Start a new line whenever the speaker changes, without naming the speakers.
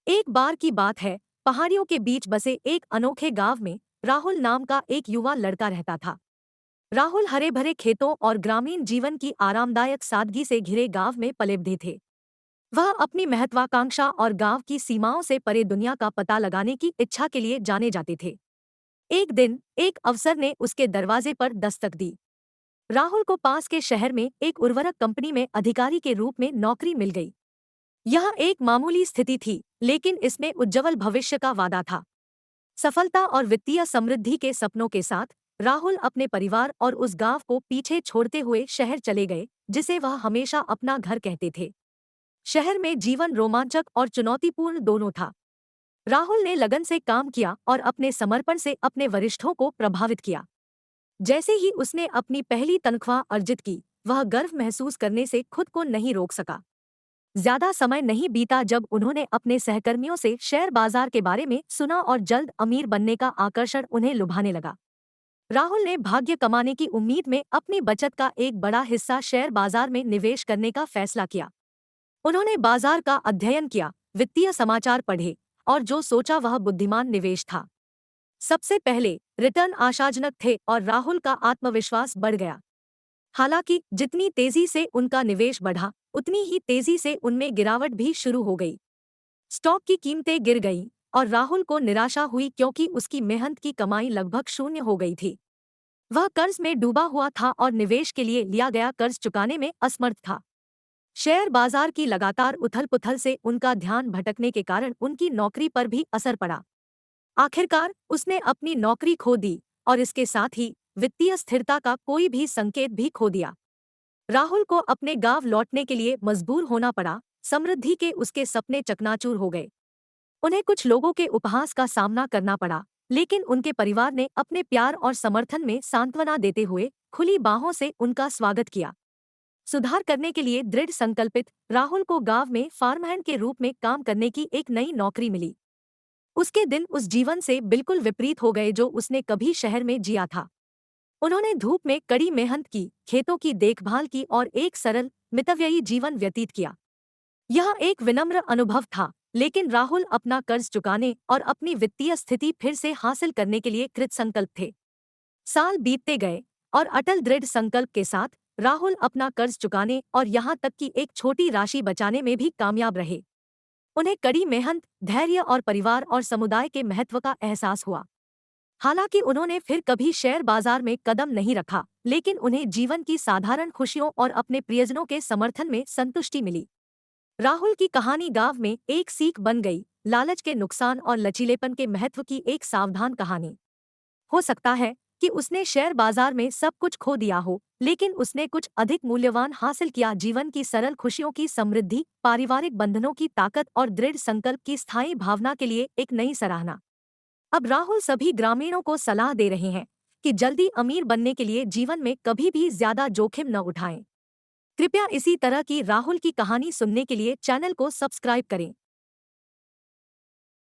एक बार की बात है, पहाड़ियों के बीच बसे एक अनोखे गांव में राहुल नाम का एक युवा लड़का रहता था। राहुल हरे भरे खेतों और ग्रामीण जीवन की आरामदायक सादगी से घिरे गांव में पले बढ़े थे। वह अपनी महत्वाकांक्षा और गांव की सीमाओं से परे दुनिया का पता लगाने की इच्छा के लिए जाने जाते थे। एक दिन एक अफसर ने उसके दरवाजे पर दस्तक दी। राहुल को पास के शहर में एक उर्वरक कंपनी में अधिकारी के रूप में नौकरी मिल गई। यह एक मामूली स्थिति थी, लेकिन इसमें उज्जवल भविष्य का वादा था। सफलता और वित्तीय समृद्धि के सपनों के साथ राहुल अपने परिवार और उस गांव को पीछे छोड़ते हुए शहर चले गए, जिसे वह हमेशा अपना घर कहते थे। शहर में जीवन रोमांचक और चुनौतीपूर्ण दोनों था। राहुल ने लगन से काम किया और अपने समर्पण से अपने वरिष्ठों को प्रभावित किया। जैसे ही उसने अपनी पहली तनख्वाह अर्जित की, वह गर्व महसूस करने से खुद को नहीं रोक सका। ज्यादा समय नहीं बीता जब उन्होंने अपने सहकर्मियों से शेयर बाजार के बारे में सुना और जल्द अमीर बनने का आकर्षण उन्हें लुभाने लगा। राहुल ने भाग्य कमाने की उम्मीद में अपनी बचत का एक बड़ा हिस्सा शेयर बाजार में निवेश करने का फैसला किया। उन्होंने बाजार का अध्ययन किया, वित्तीय समाचार पढ़े और जो सोचा वह बुद्धिमान निवेश था। सबसे पहले रिटर्न आशाजनक थे और राहुल का आत्मविश्वास बढ़ गया। हालांकि जितनी तेजी से उनका निवेश बढ़ा, उतनी ही तेजी से उनमें गिरावट भी शुरू हो गई। स्टॉक की कीमतें गिर गईं और राहुल को निराशा हुई क्योंकि उसकी मेहनत की कमाई लगभग शून्य हो गई थी। वह कर्ज में डूबा हुआ था और निवेश के लिए लिया गया कर्ज चुकाने में असमर्थ था। शेयर बाजार की लगातार उथल-पुथल से उनका ध्यान भटकने के कारण उनकी नौकरी पर भी असर पड़ा। आखिरकार उसने अपनी नौकरी खो दी और इसके साथ ही वित्तीय स्थिरता का कोई भी संकेत भी खो दिया। राहुल को अपने गांव लौटने के लिए मजबूर होना पड़ा। समृद्धि के उसके सपने चकनाचूर हो गए। उन्हें कुछ लोगों के उपहास का सामना करना पड़ा, लेकिन उनके परिवार ने अपने प्यार और समर्थन में सांत्वना देते हुए खुली बाहों से उनका स्वागत किया। सुधार करने के लिए दृढ़ संकल्पित राहुल को गांव में फार्महैंड के रूप में काम करने की एक नई नौकरी मिली। उसके दिन उस जीवन से बिल्कुल विपरीत हो गए जो उसने कभी शहर में जिया था। उन्होंने धूप में कड़ी मेहनत की, खेतों की देखभाल की और एक सरल, मितव्ययी जीवन व्यतीत किया। यह एक विनम्र अनुभव था, लेकिन राहुल अपना कर्ज चुकाने और अपनी वित्तीय स्थिति फिर से हासिल करने के लिए कृतसंकल्प थे। साल बीतते गए और अटल दृढ़ संकल्प के साथ राहुल अपना कर्ज चुकाने और यहाँ तक कि एक छोटी राशि बचाने में भी कामयाब रहे। उन्हें कड़ी मेहनत, धैर्य और परिवार और समुदाय के महत्व का एहसास हुआ। हालांकि उन्होंने फिर कभी शेयर बाजार में कदम नहीं रखा, लेकिन उन्हें जीवन की साधारण खुशियों और अपने प्रियजनों के समर्थन में संतुष्टि मिली। राहुल की कहानी गांव में एक सीख बन गई, लालच के नुकसान और लचीलेपन के महत्व की एक सावधान कहानी। हो सकता है कि उसने शेयर बाजार में सब कुछ खो दिया हो, लेकिन उसने कुछ अधिक मूल्यवान हासिल किया, जीवन की सरल खुशियों की समृद्धि, पारिवारिक बंधनों की ताकत और दृढ़ संकल्प की स्थायी भावना के लिए एक नई सराहना। अब राहुल सभी ग्रामीणों को सलाह दे रहे हैं कि जल्दी अमीर बनने के लिए जीवन में कभी भी ज्यादा जोखिम न उठाएं। कृपया इसी तरह की राहुल की कहानी सुनने के लिए चैनल को सब्सक्राइब करें।